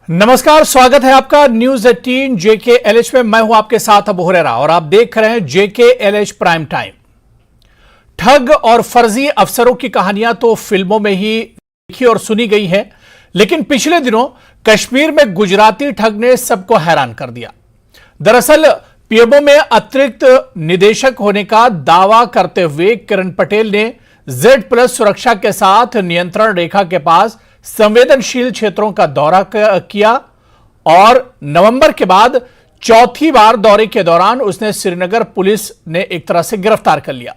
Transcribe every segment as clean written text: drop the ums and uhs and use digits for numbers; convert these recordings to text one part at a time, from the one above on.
नमस्कार, स्वागत है आपका न्यूज 18 JKLH में। मैं हूं आपके साथ अबू हुरैरा और आप देख रहे हैं JKLH प्राइम टाइम। ठग और फर्जी अफसरों की कहानियां तो फिल्मों में ही देखी और सुनी गई है, लेकिन पिछले दिनों कश्मीर में गुजराती ठग ने सबको हैरान कर दिया। दरअसल पीएमओ में अतिरिक्त निदेशक होने का दावा करते हुए किरण पटेल ने Z+ सुरक्षा के साथ नियंत्रण रेखा के पास संवेदनशील क्षेत्रों का दौरा किया और नवंबर के बाद चौथी बार दौरे के दौरान उसने श्रीनगर पुलिस ने एक तरह से गिरफ्तार कर लिया।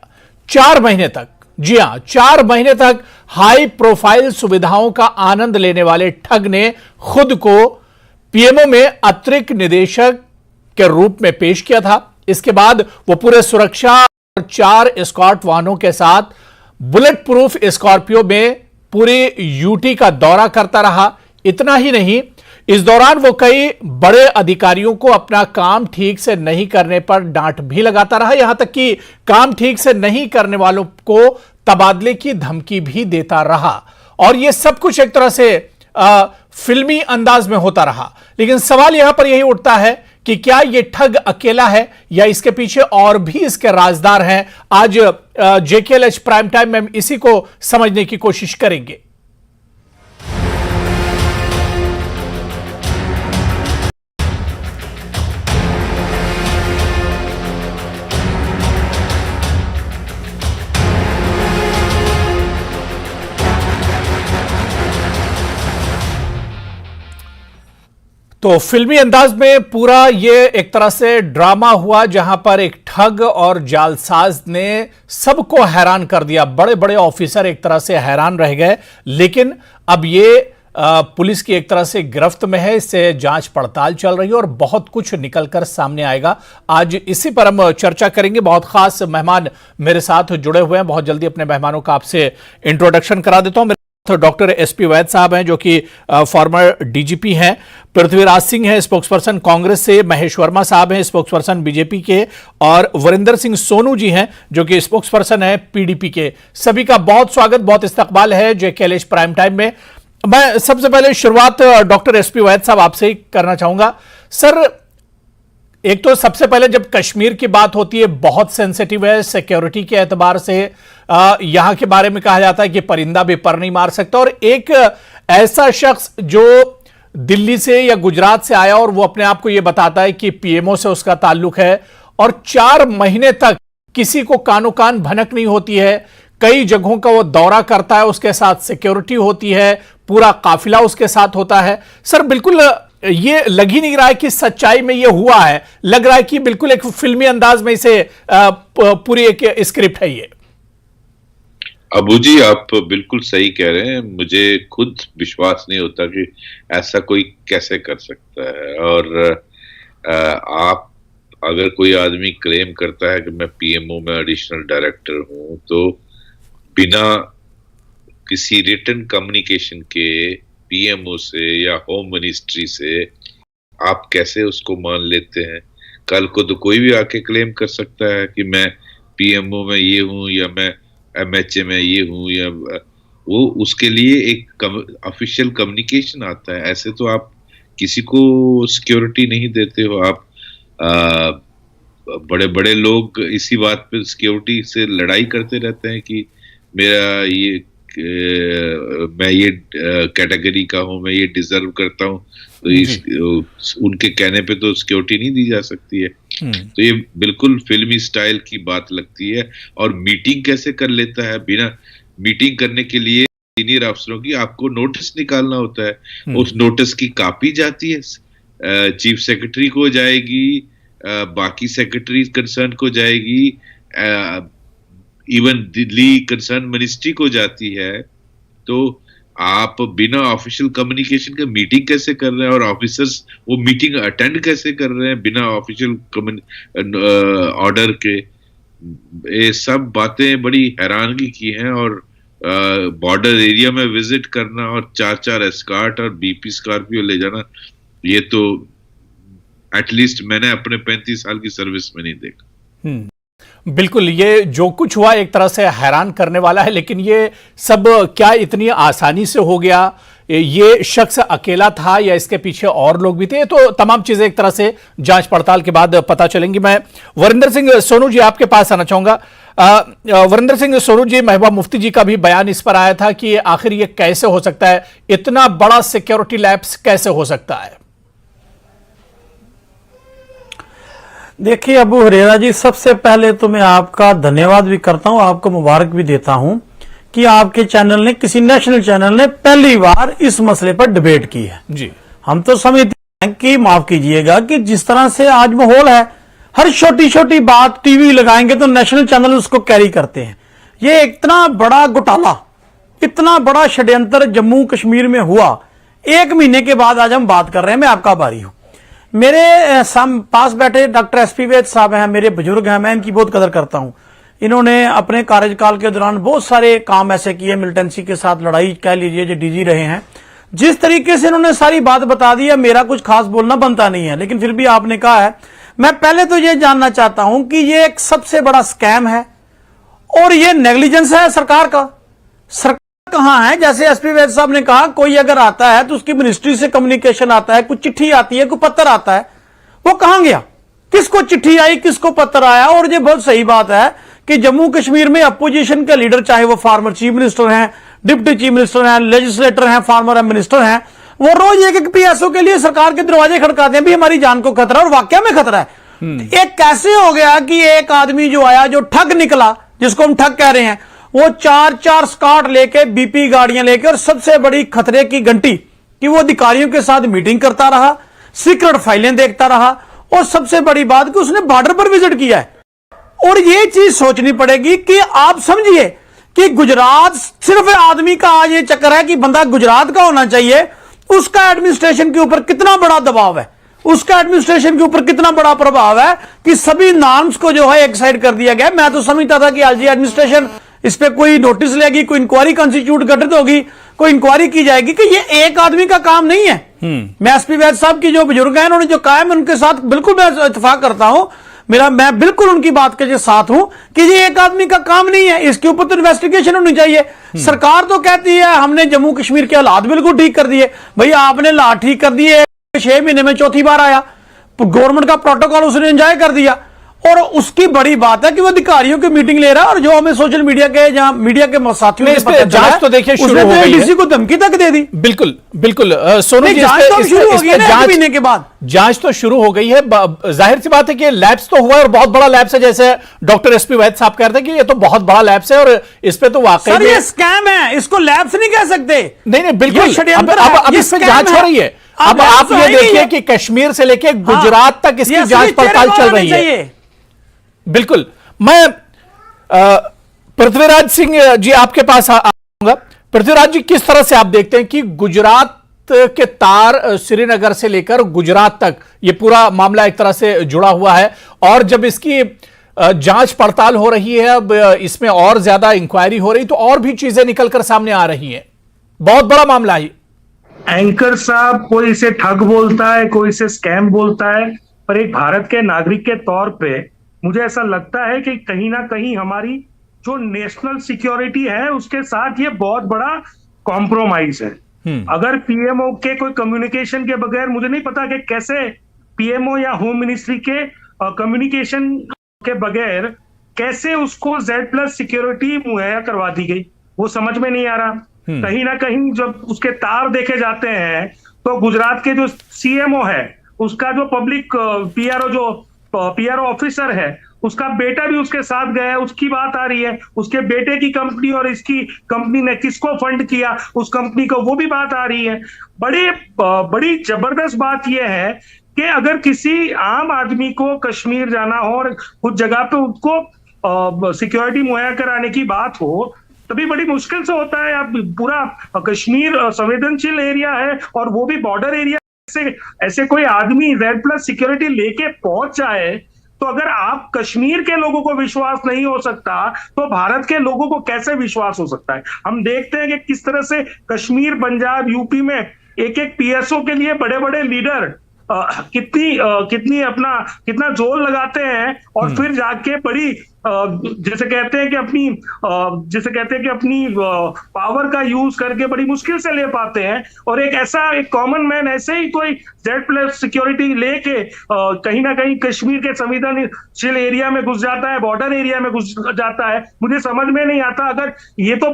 4 महीने तक, जी हां, 4 महीने तक हाई प्रोफाइल सुविधाओं का आनंद लेने वाले ठग ने खुद को पीएमओ में अतिरिक्त निदेशक के रूप में पेश किया था। इसके बाद वो पूरे सुरक्षा और 4 एस्कॉर्ट वाहनों के साथ बुलेट प्रूफ स्कॉर्पियो में पूरे यूटी का दौरा करता रहा। इतना ही नहीं, इस दौरान वो कई बड़े अधिकारियों को अपना काम ठीक से नहीं करने पर डांट भी लगाता रहा, यहां तक कि काम ठीक से नहीं करने वालों को तबादले की धमकी भी देता रहा। और यह सब कुछ एक तरह से फिल्मी अंदाज में होता रहा। लेकिन सवाल यहां पर यही उठता है कि क्या यह ठग अकेला है या इसके पीछे और भी इसके राजदार हैं। आज JKLH प्राइम टाइम में इसी को समझने की कोशिश करेंगे। तो फिल्मी अंदाज में पूरा ये एक तरह से ड्रामा हुआ, जहां पर एक ठग और जालसाज ने सबको हैरान कर दिया। बड़े बड़े ऑफिसर एक तरह से हैरान रह गए। लेकिन अब ये पुलिस की एक तरह से गिरफ्त में है, इससे जांच पड़ताल चल रही है और बहुत कुछ निकलकर सामने आएगा। आज इसी पर हम चर्चा करेंगे। बहुत खास मेहमान मेरे साथ जुड़े हुए हैं। बहुत जल्दी अपने मेहमानों का आपसे इंट्रोडक्शन करा देता हूं। तो डॉक्टर SP वैद साहब हैं, जो कि फॉर्मर DGP हैं। पृथ्वीराज सिंह हैं, स्पोक्सपर्सन कांग्रेस से। महेश वर्मा साहब हैं, स्पोक्सपर्सन BJP के। और वरिंदर सिंह सोनू जी हैं, जो कि स्पोक्सपर्सन है PDP के। सभी का बहुत स्वागत, बहुत इस्तकबाल है JKLH प्राइम टाइम में। मैं सबसे पहले शुरुआत डॉक्टर SP वैद साहब आपसे ही करना चाहूंगा। सर, एक तो सबसे पहले जब कश्मीर की बात होती है, बहुत सेंसिटिव है सिक्योरिटी के एतबार से। यहां के बारे में कहा जाता है कि परिंदा भी पर नहीं मार सकता। और एक ऐसा शख्स जो दिल्ली से या गुजरात से आया और वो अपने आप को यह बताता है कि पीएमओ से उसका ताल्लुक है, और 4 महीने तक किसी को कानो कान भनक नहीं होती है। कई जगहों का वो दौरा करता है, उसके साथ सिक्योरिटी होती है, पूरा काफिला उसके साथ होता है। सर, बिल्कुल ये लग ही नहीं रहा है कि सच्चाई में ये हुआ है। लग रहा है कि बिल्कुल एक फिल्मी अंदाज में इसे पूरी एक स्क्रिप्ट है ये। अबू जी, आप बिल्कुल सही कह रहे हैं। मुझे खुद विश्वास नहीं होता कि ऐसा कोई कैसे कर सकता है। और आप अगर कोई आदमी क्लेम करता है कि मैं पीएमओ में एडिशनल डायरेक्टर हूं, तो बिना किसी रिटन कम्युनिकेशन के पीएमओ से या होम मिनिस्ट्री से आप कैसे उसको मान लेते हैं? कल को तो कोई भी आके क्लेम कर सकता है कि मैं पीएमओ में ये हूं या मैं MHA में ये हूं, या वो उसके लिए एक ऑफिशियल कम्युनिकेशन आता है। ऐसे तो आप किसी को सिक्योरिटी नहीं देते हो। आप बड़े बड़े लोग इसी बात पे सिक्योरिटी से लड़ाई करते रहते हैं कि मेरा ये मैं ये कैटेगरी का हूं, मैं ये डिजर्व करता हूं। तो उनके कहने पे तो सिक्योरिटी नहीं दी जा सकती है। तो ये बिल्कुल फिल्मी स्टाइल की बात लगती है। और मीटिंग कैसे कर लेता है? बिना मीटिंग करने के लिए सीनियर अफसरों की आपको नोटिस निकालना होता है। उस नोटिस की कॉपी जाती है, चीफ सेक्रेटरी को जाएगी, बाकी सेक्रेटरी कंसर्न को जाएगी, इवन दिल्ली कंसर्न मिनिस्ट्री को जाती है। तो आप बिना ऑफिशियल कम्युनिकेशन के मीटिंग कैसे कर रहे हैं? और ऑफिसर्स वो मीटिंग अटेंड कैसे कर रहे हैं बिना ऑफिशियल ऑर्डर के? ये सब बातें बड़ी हैरानगी की हैं। और बॉर्डर एरिया में विजिट करना और 4 एस्कॉर्ट और BP स्कॉर्पियो ले जाना, ये तो एटलीस्ट मैंने अपने 35 साल की सर्विस में नहीं देखा। बिल्कुल, ये जो कुछ हुआ एक तरह से हैरान करने वाला है। लेकिन ये सब क्या इतनी आसानी से हो गया, ये शख्स अकेला था या इसके पीछे और लोग भी थे, तो तमाम चीजें एक तरह से जांच पड़ताल के बाद पता चलेंगी। मैं वरिंदर सिंह सोनू जी आपके पास आना चाहूंगा। वरिंदर सिंह सोनू जी, महबूबा मुफ्ती जी का भी बयान इस पर आया था कि आखिर ये कैसे हो सकता है, इतना बड़ा सिक्योरिटी लैप्स कैसे हो सकता है? देखिए अबू हुरैरा जी, सबसे पहले तो मैं आपका धन्यवाद भी करता हूं, आपको मुबारक भी देता हूं कि आपके चैनल ने, किसी नेशनल चैनल ने पहली बार इस मसले पर डिबेट की है जी। हम तो समझते हैं कि, माफ कीजिएगा, कि जिस तरह से आज माहौल है, हर छोटी छोटी बात टीवी लगाएंगे तो नेशनल चैनल उसको कैरी करते हैं। ये इतना बड़ा घोटाला, इतना बड़ा षड्यंत्र जम्मू कश्मीर में हुआ, 1 महीने के बाद आज हम बात कर रहे हैं। मैं आपका आभारी हूं। मेरे पास बैठे डॉक्टर एसपी वैद साहब हैं, मेरे बुजुर्ग हैं, मैं इनकी बहुत कदर करता हूं। इन्होंने अपने कार्यकाल के दौरान बहुत सारे काम ऐसे किए, मिलिटेंसी के साथ लड़ाई कह लीजिए, जो डीजी रहे हैं। जिस तरीके से इन्होंने सारी बात बता दी है, मेरा कुछ खास बोलना बनता नहीं है, लेकिन फिर भी आपने कहा है। मैं पहले तो ये जानना चाहता हूं कि ये एक सबसे बड़ा स्कैम है और ये नेग्लिजेंस है सरकार का। सरकार कहां है? जैसे एसपी वैद साहब ने कहा, कोई अगर आता है तो उसकी मिनिस्ट्री से कम्युनिकेशन आता है, कुछ चिट्ठी आती है, कोई पत्र आता है, वो कहां गया? किसको चिट्ठी आई, किसको पत्र आया? और ये बहुत सही बात है कि जम्मू कश्मीर में अपोजिशन के लीडर, चाहे वो फॉर्मर चीफ मिनिस्टर हैं, डिप्टी चीफ मिनिस्टर हैं, लेजिस्लेटर हैं, फॉर्मर मिनिस्टर हैं, वो रोज एक एक पीएसओ के लिए सरकार के दरवाजे खड़काते हैं भी हमारी जान को खतरा, और वाकई में खतरा है। एक कैसे हो गया कि एक आदमी जो आया, जो ठग निकला, जिसको हम ठग कह रहे हैं, वो 4-4 स्कॉट लेके, बीपी गाड़ियां लेके, और सबसे बड़ी खतरे की घंटी कि वो अधिकारियों के साथ मीटिंग करता रहा, सीक्रेट फाइलें देखता रहा, और सबसे बड़ी बात कि उसने बॉर्डर पर विजिट किया है। और ये चीज सोचनी पड़ेगी कि आप समझिए कि गुजरात, सिर्फ आदमी का आज ये चक्कर है कि बंदा गुजरात का होना चाहिए, उसका एडमिनिस्ट्रेशन के ऊपर कितना बड़ा दबाव है, उसका एडमिनिस्ट्रेशन के ऊपर कितना बड़ा प्रभाव है कि सभी नॉर्म्स को जो है एक साइड कर दिया गया। मैं तो समझता था कि आज एडमिनिस्ट्रेशन इस पे कोई नोटिस लेगी, कोई इंक्वायरी कॉन्स्टिट्यूट गठित होगी, कोई इंक्वायरी की जाएगी, कि ये एक आदमी का काम नहीं है। मैं एसपी वैद साहब की जो बुजुर्ग हैं, उन्होंने जो कहा है, मैं उनके साथ बिल्कुल मैं इत्तेफाक करता हूं। मैं बिल्कुल उनकी बात के साथ हूं कि ये एक आदमी का काम नहीं है, इसके ऊपर तो इन्वेस्टिगेशन होनी चाहिए। सरकार तो कहती है हमने जम्मू कश्मीर के हालात बिल्कुल ठीक कर दिए। भैया आपने हालात ठीक कर दिए, 6 महीने में चौथी बार आया, गवर्नमेंट का प्रोटोकॉल उसने एंजॉय कर दिया, और उसकी बड़ी बात है कि वो अधिकारियों की मीटिंग ले रहा है, और जो हमें सोशल मीडिया के, जहां मीडिया के साथियों ने जांच तो देखिए शुरू हो गई है, डीसी को धमकी तक दे दी। बिल्कुल बिल्कुल सोनू जी, जांच तो शुरू हो गई है ना 1 महीने के बाद। जांच तो शुरू हो गई है, जाहिर सी बात है कि लैब्स तो हुआ है, और बहुत बड़ा लैब्स है, जैसे डॉक्टर एसपी वैद साहब कह रहे थे कि ये तो बहुत बड़ा लैब्स है, और इस पे तो वाकई सर ये स्कैम है, इसको लैब्स नहीं कह सकते। नहीं बिल्कुल, अब इस पे जांच हो रही है। अब आप ये देखिए कि कश्मीर से लेके गुजरात तक इसकी जांच पड़ताल चल रही है। बिल्कुल। मैं पृथ्वीराज सिंह जी आपके पास आऊंगा। पृथ्वीराज जी, किस तरह से आप देखते हैं कि गुजरात के तार श्रीनगर से लेकर गुजरात तक ये पूरा मामला एक तरह से जुड़ा हुआ है, और जब इसकी जांच पड़ताल हो रही है, अब इसमें और ज्यादा इंक्वायरी हो रही, तो और भी चीजें निकलकर सामने आ रही हैं। बहुत बड़ा मामला है। एंकर साहब, कोई इसे ठग बोलता है, कोई इसे स्कैम बोलता है, पर एक भारत के नागरिक के तौर पे मुझे ऐसा लगता है कि कहीं ना कहीं हमारी जो नेशनल सिक्योरिटी है उसके साथ ये बहुत बड़ा कॉम्प्रोमाइज है। अगर पीएमओ के कोई कम्युनिकेशन के बगैर, मुझे नहीं पता कि कैसे पीएमओ या होम मिनिस्ट्री के कम्युनिकेशन के बगैर कैसे उसको Z+ सिक्योरिटी मुहैया करवा दी गई, वो समझ में नहीं आ रहा। कहीं ना कहीं जब उसके तार देखे जाते हैं तो गुजरात के जो सीएमओ है, उसका जो पब्लिक पीआरओ ऑफिसर है, उसका बेटा भी उसके साथ गया है, उसकी बात आ रही है। उसके बेटे की कंपनी और इसकी कंपनी ने किसको फंड किया, उस कंपनी को, वो भी बात आ रही है। बड़ी जबरदस्त बात यह है कि अगर किसी आम आदमी को कश्मीर जाना हो और कुछ जगह पे उसको सिक्योरिटी मुहैया कराने की बात हो, तभी बड़ी मुश्किल से होता है। आप पूरा कश्मीर संवेदनशील एरिया है, और वो भी बॉर्डर एरिया, ऐसे कोई आदमी Z+ सिक्योरिटी लेके पहुंच जाए, तो अगर आप कश्मीर के लोगों को विश्वास नहीं हो सकता तो भारत के लोगों को कैसे विश्वास हो सकता है? हम देखते हैं कि किस तरह से कश्मीर, पंजाब, यूपी में एक एक पीएसओ के लिए बड़े बड़े लीडर कितना जोर लगाते हैं, और फिर जाके बड़ी जैसे कहते हैं कि अपनी पावर का यूज करके बड़ी मुश्किल से ले पाते हैं, और एक कॉमन मैन ऐसे ही कोई Z+ सिक्योरिटी लेके कहीं ना कहीं कश्मीर के संवेदनशील एरिया में घुस जाता है, बॉर्डर एरिया में घुस जाता है। मुझे समझ में नहीं आता, अगर ये तो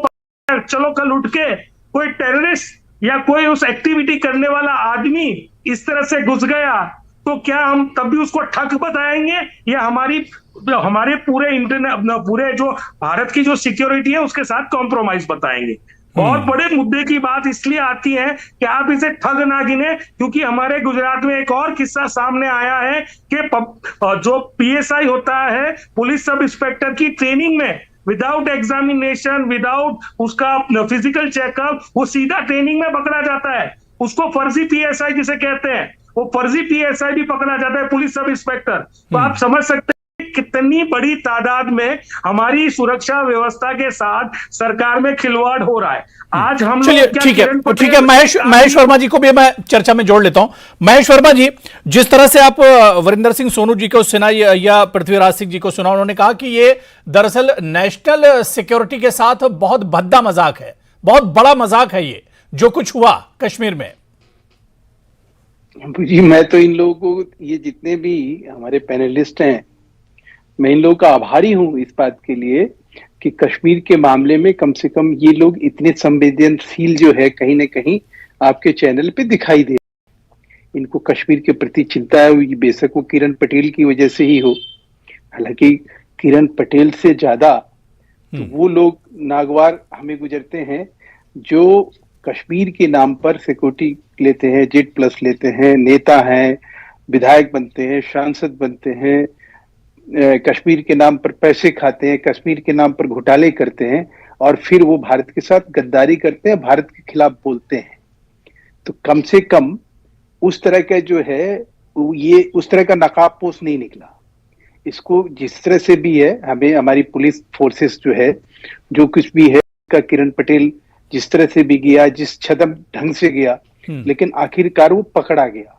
चलो कल उठ के कोई टेररिस्ट या कोई उस एक्टिविटी करने वाला आदमी इस तरह से घुस गया, तो क्या हम तब भी उसको ठग बताएंगे, या हमारे पूरे जो भारत की जो सिक्योरिटी है उसके साथ कॉम्प्रोमाइज बताएंगे? बहुत बड़े मुद्दे की बात इसलिए आती है कि आप इसे ठग ना गिने, क्योंकि हमारे गुजरात में एक और किस्सा सामने आया है कि जो PSI होता है, पुलिस सब इंस्पेक्टर की ट्रेनिंग में विदाउट एग्जामिनेशन, विदाउट उसका फिजिकल चेकअप, वो सीधा ट्रेनिंग में पकड़ा जाता है। उसको फर्जी PSI जिसे कहते हैं, वो फर्जी PSI भी पकड़ा जाता है, पुलिस सब इंस्पेक्टर। तो आप समझ सकते हैं कितनी बड़ी तादाद में हमारी सुरक्षा व्यवस्था के साथ सरकार में खिलवाड़ हो रहा है। आज हम चलिए ठीक है महेश वर्मा जी को भी मैं चर्चा में जोड़ लेता हूं। महेश वर्मा जी, जिस तरह से आप वरिंदर सिंह सोनू जी को सुना या पृथ्वीराज सिंह जी को सुना, उन्होंने कहा कि ये दरअसल नेशनल सिक्योरिटी के साथ बहुत भद्दा मजाक है, बहुत बड़ा मजाक है ये जो कुछ हुआ कश्मीर में। जी, मैं तो इन लोगों को, ये जितने भी हमारे पैनलिस्ट हैं, मैं इन लोगों का आभारी हूं इस बात के लिए कि कश्मीर के मामले में कम से कम ये लोग इतने संवेदनशील जो है कहीं ना कहीं आपके चैनल पे दिखाई दे। इनको कश्मीर के प्रति चिंता है, बेशक वो किरण पटेल की वजह से ही हो, हालांकि किरण पटेल से ज्यादा तो वो लोग नागवार हमें गुजरते हैं जो कश्मीर के नाम पर सिक्योरिटी लेते हैं, Z+ लेते हैं, नेता हैं, विधायक बनते हैं, सांसद बनते हैं, कश्मीर के नाम पर पैसे खाते हैं, कश्मीर के नाम पर घोटाले करते हैं, और फिर वो भारत के साथ गद्दारी करते हैं, भारत के खिलाफ बोलते हैं। तो कम से कम उस तरह का जो है ये उस तरह का नकाबपोश नहीं निकला। इसको जिस तरह से भी है, हमें हमारी पुलिस फोर्सेस जो है, जो कुछ भी है का, किरण पटेल जिस तरह से भी गया, जिस छदम ढंग से गया, लेकिन आखिरकार वो पकड़ा गया।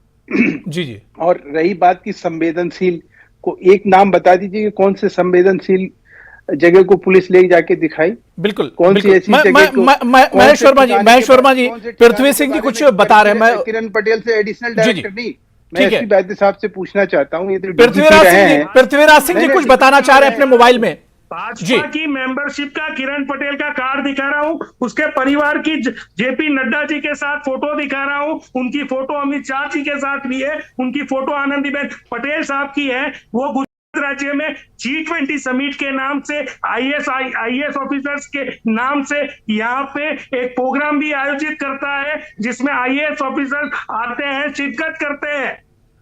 जी। और रही बात की संवेदनशील, को एक नाम बता दीजिए कि कौन से संवेदनशील जगह को पुलिस ले जाके दिखाई? बिल्कुल, कौन सी ऐसी जगह को? महेश वर्मा जी, पृथ्वी सिंह जी कुछ बता रहे हैं। मैं किरण पटेल से एडिशनल डायरेक्टर नहीं, मैं एसपी वैद्य साहब से पूछना चाहता हूँ। ये तो पृथ्वीराज सिंह जी कुछ बताना चाह रहे हैं अपने मोबाइल में। भाजपा की मेंबरशिप का किरण पटेल का कार्ड दिखा रहा हूं, उसके परिवार की JP नड्डा जी के साथ फोटो दिखा रहा हूं, उनकी फोटो अमित शाह जी के साथ भी है, उनकी फोटो आनंदीबेन पटेल साहब की है। वो गुजरात राज्य में G20 समिट के नाम से IAS ऑफिसर्स के नाम से यहाँ पे एक प्रोग्राम भी आयोजित करता है, जिसमें IAS ऑफिसर्स आते हैं, शिरकत करते हैं।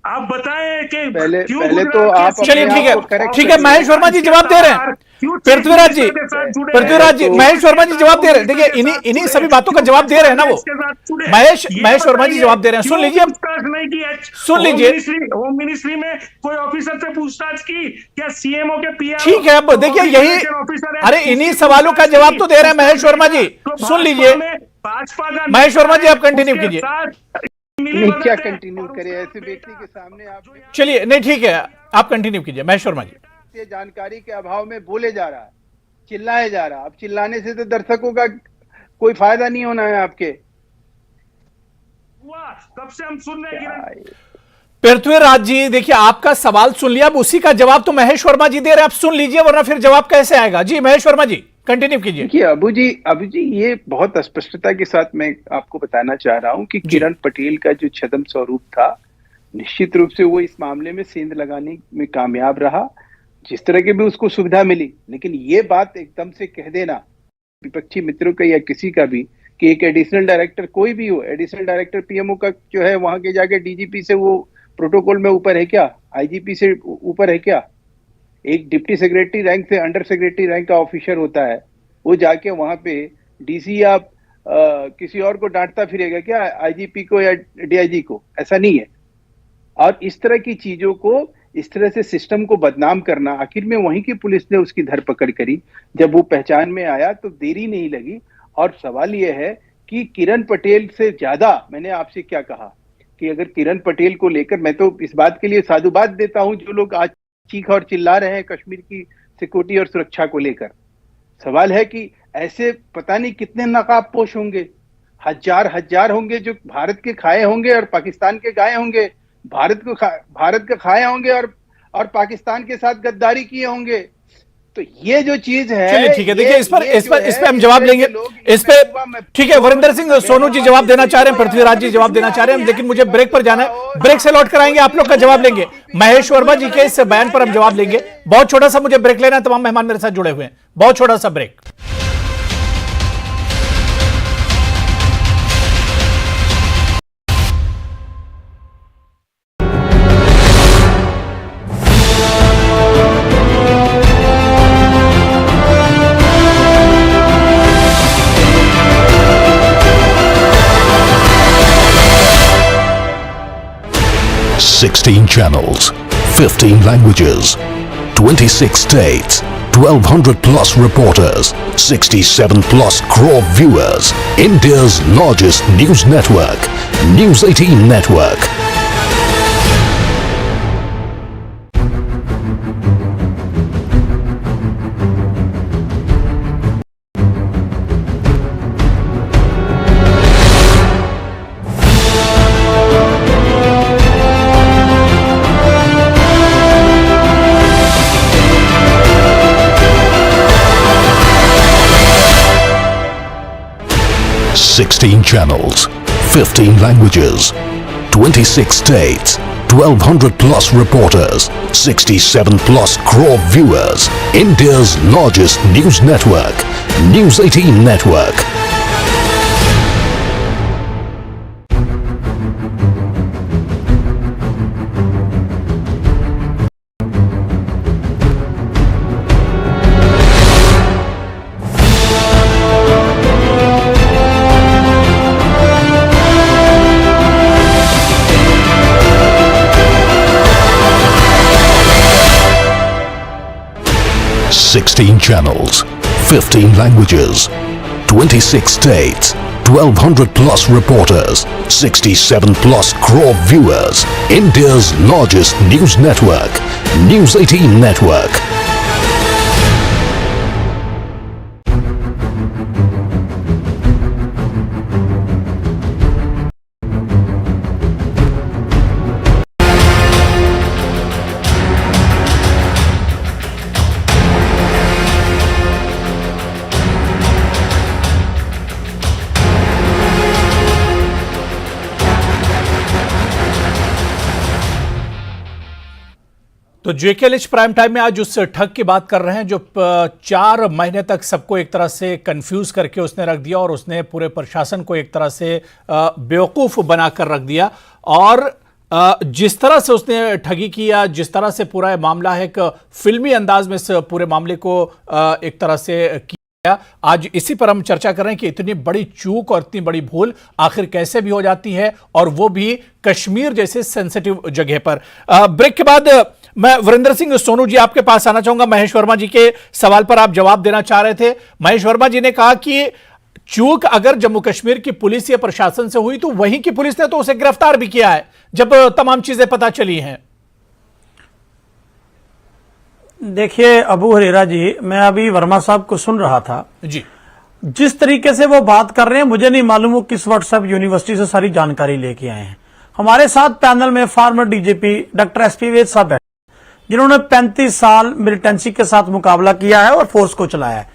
आप बताएं कि पहले तो आप, चलिए ठीक है महेश वर्मा जी जवाब दे रहे हैं। पृथ्वीराज जी महेश वर्मा जी जवाब दे रहे हैं। देखिए इन्हीं सभी बातों का जवाब दे रहे हैं ना वो। महेश वर्मा जी जवाब दे रहे हैं, सुन लीजिए। होम मिनिस्ट्री में कोई ऑफिसर से पूछताछ की क्या? CMO के PR? ठीक है, अब देखिए यही, अरे इन्हीं सवालों का जवाब तो दे रहे हैं महेश वर्मा जी, सुन लीजिए। भाजपा का महेश वर्मा जी आप कंटिन्यू कीजिए। नहीं, क्या कंटिन्यू करे ऐसे व्यक्ति के सामने आप? चलिए, नहीं ठीक है, आप कंटिन्यू कीजिए महेश वर्मा जी। जानकारी के अभाव में बोले जा रहा है, चिल्लाए जा रहा है। अब चिल्लाने से तो दर्शकों का कोई फायदा नहीं होना है आपके। तब से हम सुन रहे हैं। पृथ्वीराज जी, देखिए आपका सवाल सुन लिया, अब उसी का जवाब तो महेश वर्मा जी दे रहे हैं, आप सुन लीजिए, वरना फिर जवाब कैसे आएगा। जी महेश वर्मा जी कंटिन्यू कीजिए। देखिए अबू जी ये बहुत स्पष्टता के साथ मैं आपको बताना चाह रहा हूं कि किरण पटेल का जो छदम स्वरूप था, निश्चित रूप से वो इस मामले में सेंध लगाने में कामयाब रहा, जिस तरह की भी उसको सुविधा मिली। लेकिन ये बात एकदम से कह देना विपक्षी मित्रों का या किसी का भी कि एक एडिशनल डायरेक्टर कोई भी हो, एडिशनल डायरेक्टर PMO का जो है वहां के जाके DGP से वो प्रोटोकॉल में ऊपर है क्या? IGP से ऊपर है क्या? एक डिप्टी सेक्रेटरी रैंक से अंडर सेक्रेटरी रैंक का ऑफिसर होता है, वो जाके वहां पे DC या किसी और को डांटता फिरेगा क्या? IGP को या DIG को? ऐसा नहीं है। और इस तरह की चीजों को, इस तरह से सिस्टम को बदनाम करना, आखिर में वहीं की पुलिस ने उसकी धरपकड़ करी। जब वो पहचान में आया तो देरी नहीं लगी। और सवाल यह है कि किरण पटेल से ज्यादा, मैंने आपसे क्या कहा कि अगर किरण पटेल को लेकर, मैं तो इस बात के लिए साधुवाद देता हूं जो लोग आज चीख और चिल्ला रहे हैं कश्मीर की सिक्योरिटी और सुरक्षा को लेकर। सवाल है कि ऐसे पता नहीं कितने नकाबपोश होंगे, हजार होंगे जो भारत के खाए होंगे और पाकिस्तान के गाए होंगे, भारत का खाए होंगे और पाकिस्तान के साथ गद्दारी किए होंगे। तो ये जो चीज है, चलिए ठीक है, देखिए इस पे हम जवाब लेंगे। इस पे ठीक है, वरिंदर सिंह सोनू जी जवाब देना चाह रहे हैं, पृथ्वीराज जी जवाब देना चाह रहे हैं, लेकिन मुझे ब्रेक पर जाना है। ब्रेक से लौट कर आएंगे, आप लोग का जवाब लेंगे। महेश वर्मा जी के इस बयान पर हम जवाब लेंगे। बहुत छोटा सा मुझे ब्रेक लेना है, तमाम मेहमान मेरे साथ जुड़े हुए हैं। बहुत छोटा सा break. Sixteen channels, 15 languages, 26 states, 1200 plus reporters, 67 plus crore viewers. India's largest news network, News 18 Network. Sixteen channels, 15 languages, 26 states, 1200 plus reporters, 67 plus crore viewers. India's largest news network, News 18 Network. Sixteen channels, 15 languages, 26 states, 1200 plus reporters, 67 plus crore viewers. India's largest news network, News 18 Network. तो JKLH prime time में आज उस ठग की बात कर रहे हैं जो 4 महीने तक सबको एक तरह से कंफ्यूज करके उसने रख दिया और उसने पूरे प्रशासन को एक तरह से बेवकूफ बनाकर रख दिया। और जिस तरह से उसने ठगी किया, जिस तरह से पूरा मामला है, एक फिल्मी अंदाज में इस पूरे मामले को एक तरह से किया, आज इसी पर हम चर्चा कर रहे हैं कि इतनी बड़ी चूक और इतनी बड़ी भूल आखिर कैसे भी हो जाती है, और वो भी कश्मीर जैसे सेंसिटिव जगह पर। ब्रेक के बाद मैं वरिंदर सिंह सोनू जी आपके पास आना चाहूंगा। महेश वर्मा जी के सवाल पर आप जवाब देना चाह रहे थे। महेश वर्मा जी ने कहा कि चूक अगर जम्मू कश्मीर की पुलिस या प्रशासन से हुई तो वहीं की पुलिस ने तो उसे गिरफ्तार भी किया है जब तमाम चीजें पता चली हैं। देखिए अबू हुरैरा जी, मैं अभी वर्मा साहब को सुन रहा था जी। जिस तरीके से वो बात कर रहे हैं, मुझे नहीं मालूम वो किस व्हाट्सएप यूनिवर्सिटी से सारी जानकारी लेके आए हैं। हमारे साथ पैनल में फॉर्मर डीजीपी डॉक्टर एसपी वैद साहब बैठे, जिन्होंने 35 साल मिलिटेंसी के साथ मुकाबला किया है और फोर्स को चलाया है।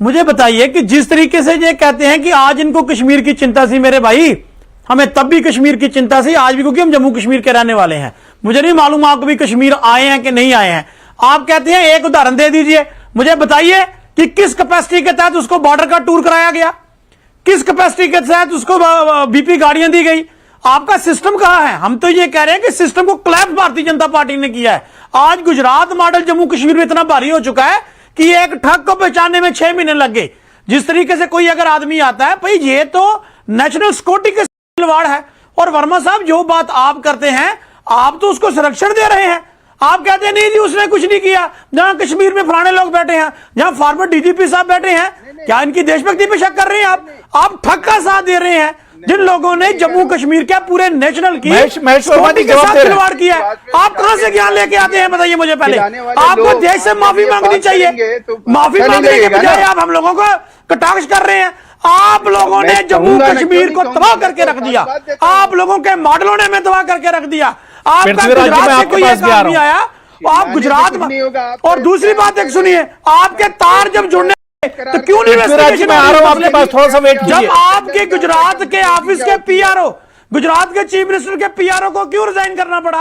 मुझे बताइए कि जिस तरीके से ये कहते हैं कि आज इनको कश्मीर की चिंता थी, मेरे भाई हमें तब भी कश्मीर की चिंता थी, आज भी, क्योंकि हम जम्मू कश्मीर के रहने वाले हैं। मुझे नहीं मालूम आप कभी कश्मीर आए हैं कि नहीं आए हैं। आप कहते हैं एक उदाहरण दे दीजिए, मुझे बताइए कि किस कैपेसिटी के तहत उसको बॉर्डर का टूर कराया गया, किस कैपेसिटी के तहत उसको बीपी गाड़ियां दी गई। आपका सिस्टम कहां है? हम तो ये कह रहे हैं कि सिस्टम को क्लैप्स भारतीय जनता पार्टी ने किया है। आज गुजरात मॉडल जम्मू कश्मीर में इतना भारी हो चुका है कि एक ठग को पहचानने में 6 महीने लग गए। जिस तरीके से कोई अगर आदमी आता है, भाई ये तो नेशनल सिक्योरिटी के खिलवाड़ है। और वर्मा साहब, जो बात आप करते हैं, आप तो उसको संरक्षण दे रहे हैं। आप कहते हैं नहीं जी उसने कुछ नहीं किया, जहां कश्मीर में फलाने लोग बैठे हैं, जहां फॉर्मर डीजीपी साहब बैठे हैं, क्या इनकी देशभक्ति पे शक कर रहे हैं आप ठग का साथ दे रहे हैं। जिन लोगों ने जम्मू कश्मीर के पूरे नेशनल की महेश वर्मा जी के जवाब साथ दे रहे हैं। खिलवाड़ किया है। आप कहां से ज्ञान लेके आते हैं बताइए मुझे पहले। आपको देश से माफी मांगनी चाहिए, माफी मांगने के बजाय आप हम लोगों को कटाक्ष कर रहे हैं। आप लोगों ने जम्मू कश्मीर को तबाह करके रख दिया, आप लोगों के मॉडलों ने में तबाह करके रख दिया। आपका गुजरात से कोई एक आदमी आया, आप गुजरात में, और दूसरी बात एक सुनिए, आपके तार जब जुड़ने तो क्यों नहीं पृथ्वीराज जी, मैं आ रहा हूं आपके पास, थोड़ा सा वेट कीजिए। जब आपके गुजरात के ऑफिस के पीआरओ, गुजरात के चीफ मिनिस्टर के पीआरओ को क्यों रिजाइन करना पड़ा?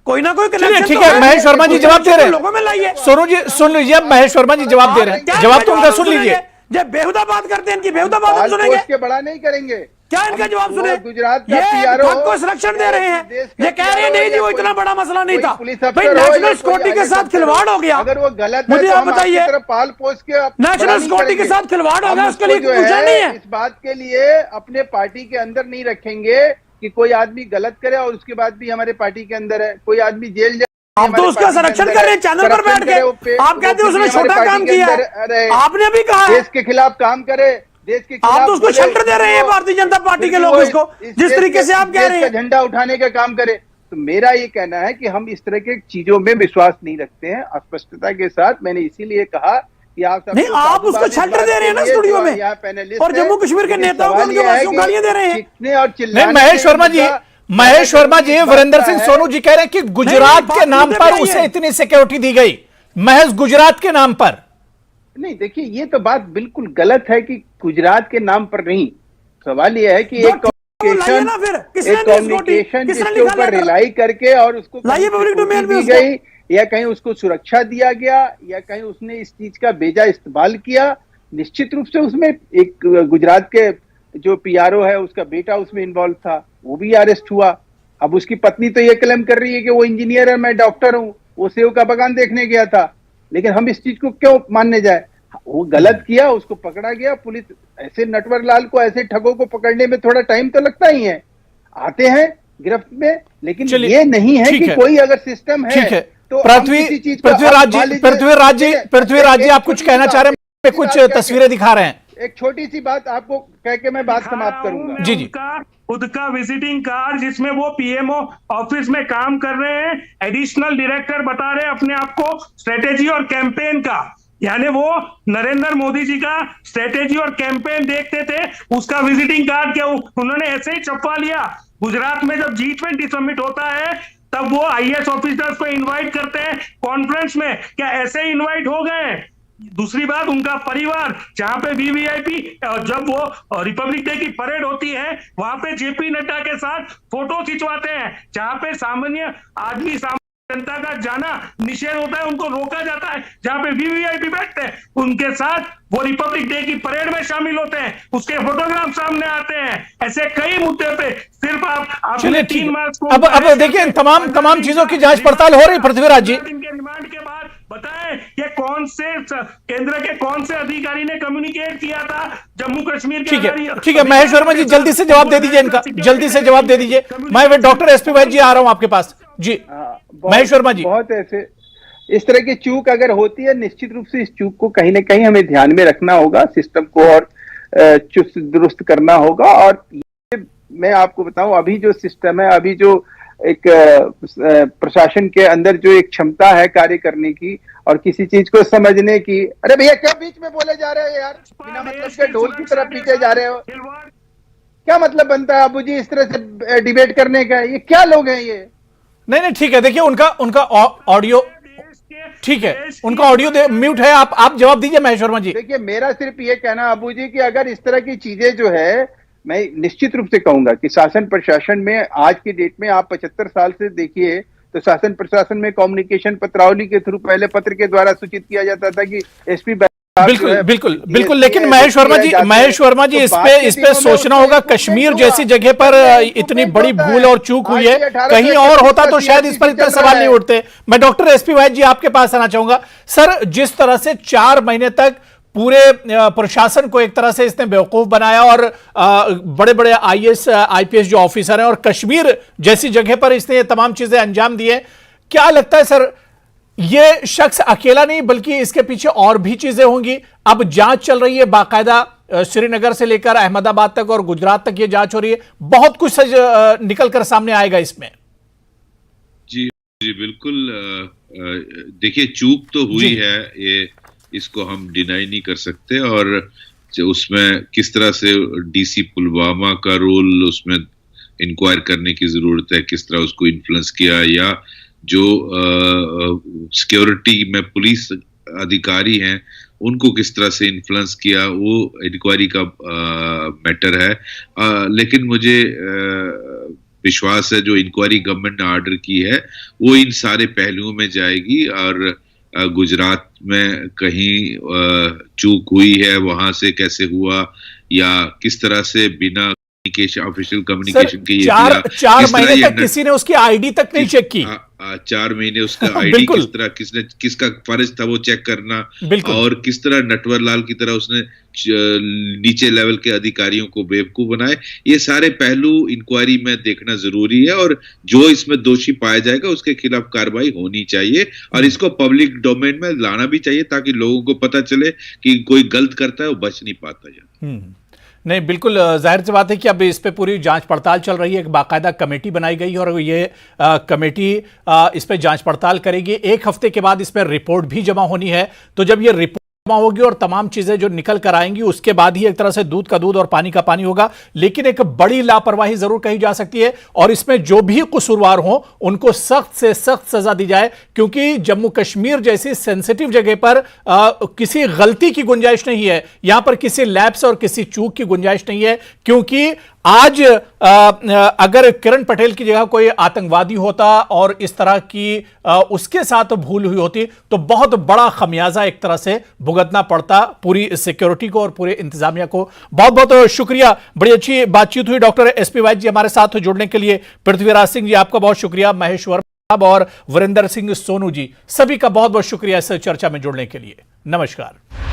कोई ना कोई कनेक्शन ठीक है, महेश वर्मा जी जवाब दे रहे हैं। लोगों में लाइए। सोनू जी सुन लीजिए, अब महेश वर्मा जी जवाब दे रहे हैं, जवाब तो उनका सुन लीजिए। जब बेहुदा बात करते हैं, इनकी बेहुदा बात हम सुनेंगे के बड़ा नहीं करेंगे। क्या? इनका जवाब सुने। गुजरात का ये PRO ठग को संरक्षण दे रहे हैं, ये कह रहे हैं नहीं जी वो इतना बड़ा मसला नहीं था भाई, नेशनल सिक्योरिटी के साथ खिलवाड़ हो गया। अगर वो गलत है मुझे तो आप हम बताइए, आपकी तरफ पाल पोस के नेशनल सिक्योरिटी के साथ खिलवाड़ हो गया, उसके लिए पूछा नहीं है। इस बात के लिए अपने पार्टी के अंदर नहीं रखेंगे कि कोई आदमी गलत करे और उसके बाद भी हमारे पार्टी के अंदर है, कोई आदमी जेल जाए। आप तो उसका संरक्षण कर रहे हैं चैनल पर बैठ के, आप कहते हैं उसने छोटा काम किया है, आपने भी कहा है देश के खिलाफ काम करे, देश के खिलाफ आप तो उसको शेल्टर दे रहे हैं भारतीय जनता पार्टी के लोग, उसको जिस तरीके से आप कह रहे हैं झंडा उठाने का काम करे। तो मेरा ये कहना है कि हम इस तरह के चीजों में विश्वास नहीं रखते हैं स्पष्टता के साथ। मैंने इसीलिए कहा कि आप नहीं, आप उसको शेल्टर दे रहे हैं ना स्टूडियो में, और जम्मू कश्मीर के नेताओं को उनके वासियों को गालियां दे रहे हैं। और नहीं, महेश वर्मा जी वीरेंद्र सिंह सोनू जी कह रहे हैं कि गुजरात के नाम पर उसे इतनी सिक्योरिटी दी गई, महज गुजरात के नाम पर। नहीं, देखिए ये तो बात बिल्कुल गलत है कि गुजरात के नाम पर नहीं। सवाल यह है कि एक कम्युनिकेशन जिसके ऊपर रिलाई करके और उसको दी गई, या कहीं उसको सुरक्षा दिया गया, या कहीं उसने इस चीज का बेजा इस्तेमाल किया। निश्चित रूप से उसमें एक गुजरात के जो पीआरओ है उसका बेटा उसमें इन्वॉल्व था, वो भी अरेस्ट हुआ। अब उसकी पत्नी तो ये क्लेम कर रही है कि वो इंजीनियर है, मैं डॉक्टर हूँ, वो सेव का बगान देखने गया था। लेकिन हम इस चीज को क्यों मानने जाए? वो गलत किया, उसको पकड़ा गया। पुलिस ऐसे नटवर लाल को, ऐसे ठगों को पकड़ने में थोड़ा टाइम तो लगता ही है, आते हैं गिरफ्त में। लेकिन ये नहीं है कि कोई अगर सिस्टम है तो पृथ्वीराज जी आप कुछ कहना चाह रहे हैं, कुछ तस्वीरें दिखा रहे हैं। एक छोटी सी बात आपको कह के मैं बात समाप्त करूंगा। जी जी। खुद का विजिटिंग कार्ड जिसमें वो पीएमओ ऑफिस में काम कर रहे हैं, एडिशनल डायरेक्टर बता रहे हैं अपने आप को स्ट्रेटेजी और कैंपेन का, यानी वो नरेंद्र मोदी जी का स्ट्रेटेजी और कैंपेन देखते थे, उसका विजिटिंग कार्ड क्या उन्होंने ऐसे ही छपवा लिया। गुजरात में जब G20 समिट होता है तब वो आईएएस ऑफिसर्स को इनवाइट करते हैं कॉन्फ्रेंस में, क्या ऐसे ही इनवाइट हो गए? दूसरी बात, उनका परिवार जहां पे वीवीआईपी, जब वो रिपब्लिक डे की परेड होती है वहां पे जेपी नड्डा के साथ फोटो खिंचवाते हैं, जहां पे सामान्य आदमी, जनता का जाना निषेध होता है, उनको रोका जाता है। जहां पे वीवीआईपी बैठते हैं उनके साथ वो रिपब्लिक डे की परेड में शामिल होते हैं, उसके फोटोग्राफ सामने आते हैं। ऐसे कई मुद्दे पे सिर्फ आप 3 मार्च को अब देखिए तमाम चीजों की जांच पड़ताल हो रही। पृथ्वीराज जी, इनके रिमांड के बाद बताएं ये कौन से केंद्र के कौन से अधिकारी ने कम्युनिकेट किया था जम्मू कश्मीर के? ठीक है महेश वर्मा जी, जल्दी से जवाब दे दीजिए इनका, जल्दी से जवाब दे दीजिए। मैं डॉक्टर एसपी वैद्य जी आ रहा हूं आपके पास जी। महेश वर्मा जी, बहुत ऐसे इस तरह की चूक अगर होती है, निश्चित रूप से इस चूक को कहीं ना कहीं हमें ध्यान में रखना होगा, सिस्टम को और चुस्त दुरुस्त करना होगा। और ये मैं आपको बताऊं, अभी जो सिस्टम है, अभी जो एक प्रशासन के अंदर जो एक क्षमता है कार्य करने की और किसी चीज को समझने की। अरे भैया क्या बीच में बोले जा रहे हो यार, बिना मतलब के ढोल की तरफ पीछे जा रहे हो, क्या मतलब बनता है अबू जी इस तरह से डिबेट करने का? ये क्या लोग हैं ये? नहीं ठीक है, देखिए उनका ऑडियो ठीक है, उनका ऑडियो म्यूट है, आप जवाब दीजिए महेश वर्मा जी। देखिए मेरा सिर्फ ये कहना अबू जी कि अगर इस तरह की चीजें जो है, मैं निश्चित रूप से कहूंगा कि शासन प्रशासन में आज की डेट में आप 75 साल से देखिए तो शासन प्रशासन में कम्युनिकेशन पत्रावली के थ्रू पहले पत्र के द्वारा सूचित किया जाता था कि एसपी बिल्कुल लेकिन महेश वर्मा जी इस पे सोचना होगा। कश्मीर जैसी जगह पर इतनी बड़ी भूल और चूक हुई है, कहीं और होता तो शायद इस पर इतने सवाल नहीं उठते। मैं डॉक्टर एसपी वैद्य जी आपके पास आना चाहूंगा। सर, जिस तरह से 4 महीने तक पूरे प्रशासन को एक तरह से इसने बेवकूफ बनाया और बड़े बड़े आईएएस आईपीएस जो ऑफिसर हैं और कश्मीर जैसी जगह पर इसने ये तमाम चीजें अंजाम दी हैं, क्या लगता है सर ये शख्स अकेला नहीं बल्कि इसके पीछे और भी चीजें होंगी? अब जांच चल रही है, बाकायदा श्रीनगर से लेकर अहमदाबाद तक और गुजरात तक ये जांच हो रही है, बहुत कुछ निकल कर सामने आएगा इसमें। जी जी बिल्कुल। देखिए, चूक तो हुई है, ये इसको हम डिनाई नहीं कर सकते, और उसमें किस तरह से डीसी पुलवामा का रोल उसमें इंक्वायर करने की जरूरत है, किस तरह उसको इन्फ्लुएंस किया, या जो सिक्योरिटी में पुलिस अधिकारी हैं उनको किस तरह से इन्फ्लुएंस किया, वो इंक्वायरी का मैटर है। लेकिन मुझे विश्वास है जो इंक्वायरी गवर्नमेंट ने ऑर्डर की है वो इन सारे पहलुओं में जाएगी, और गुजरात में कहीं चूक हुई है, वहां से कैसे हुआ, या किस तरह से बिना ऑफिशियल कम्युनिकेशन के चार महीने तक किसी ने उसकी आईडी तक नहीं चेक की। 4 महीने उसका आईडी किस तरह, किसका फर्ज था वो चेक करना, और किस तरह नटवर लाल की तरह उसने नीचे लेवल के अधिकारियों को बेवकूफ बनाए, ये सारे पहलू इंक्वायरी में देखना जरूरी है, और जो इसमें दोषी पाया जाएगा उसके खिलाफ कार्रवाई होनी चाहिए, और इसको पब्लिक डोमेन में लाना भी चाहिए ताकि लोगों को पता चले कि कोई गलत करता है वो बच नहीं पाता। नहीं, बिल्कुल जाहिर सी बात है कि अब इस पे पूरी जांच पड़ताल चल रही है, एक बाकायदा कमेटी बनाई गई है और ये कमेटी इस पे जांच पड़ताल करेगी। 1 हफ्ते के बाद इस पर रिपोर्ट भी जमा होनी है, तो जब ये रिपोर्ट जमा होगी और तमाम चीजें जो निकल कर आएंगी उसके बाद ही एक तरह से दूध का दूध और पानी का पानी होगा। लेकिन एक बड़ी लापरवाही जरूर कही जा सकती है, और इसमें जो भी कसूरवार हो उनको सख्त से सख्त सजा दी जाए, क्योंकि जम्मू कश्मीर जैसी सेंसिटिव जगह पर किसी गलती की गुंजाइश नहीं है, यहां पर किसी लैप्स और किसी चूक की गुंजाइश नहीं है। क्योंकि आज अगर किरण पटेल की जगह कोई आतंकवादी होता और इस तरह की उसके साथ भूल हुई होती तो बहुत बड़ा खमियाजा एक तरह से भुगतना पड़ता पूरी सिक्योरिटी को और पूरे इंतजामिया को। बहुत बहुत शुक्रिया, बड़ी अच्छी बातचीत हुई। डॉक्टर एसपी वैद्य जी हमारे साथ जुड़ने के लिए, पृथ्वीराज सिंह जी आपका बहुत शुक्रिया, महेश वर्मा और वीरेंद्र सिंह सोनू जी सभी का बहुत बहुत शुक्रिया इस चर्चा में जुड़ने के लिए। नमस्कार।